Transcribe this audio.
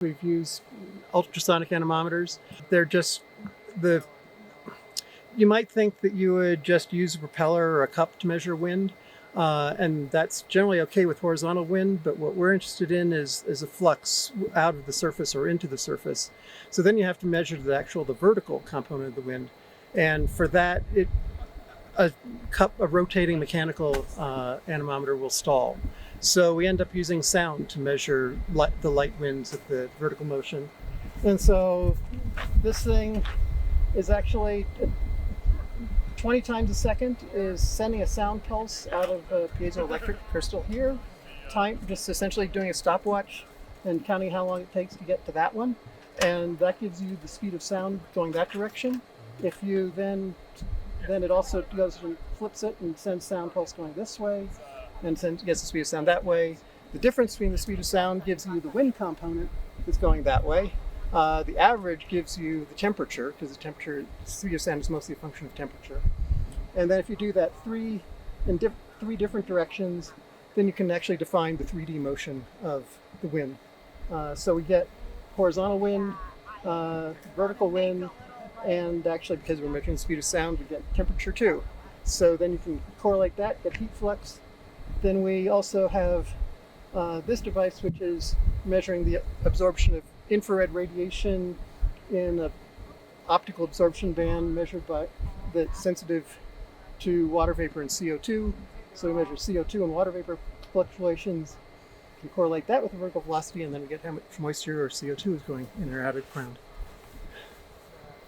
We've used ultrasonic anemometers. They're just the, you might think that you would just use a propeller or a cup to measure wind, and that's generally okay with horizontal wind, but what we're interested in is a flux out of the surface or into the surface. So then you have to measure the vertical component of the wind. And for that, a rotating mechanical anemometer will stall. So we end up using sound to measure the light winds at the vertical motion. And so this thing is actually 20 times a second is sending a sound pulse out of a piezoelectric crystal here. Just essentially doing a stopwatch and counting how long it takes to get to that one. And that gives you the speed of sound going that direction. If you then it also goes and flips it and sends sound pulse going this way, and gets the speed of sound that way. The difference between the speed of sound gives you the wind component that's going that way. The average gives you the temperature, because the speed of sound is mostly a function of temperature. And then if you do that three different directions, then you can actually define the 3D motion of the wind. So we get horizontal wind, vertical wind, and actually because we're measuring the speed of sound, we get temperature too. So then you can correlate that, get heat flux. Then we also have this device, which is measuring the absorption of infrared radiation in an optical absorption band measured by that's sensitive to water vapor and CO2. So we measure CO2 and water vapor fluctuations. We can correlate that with the vertical velocity, and then we get how much moisture or CO2 is going in or out of the ground.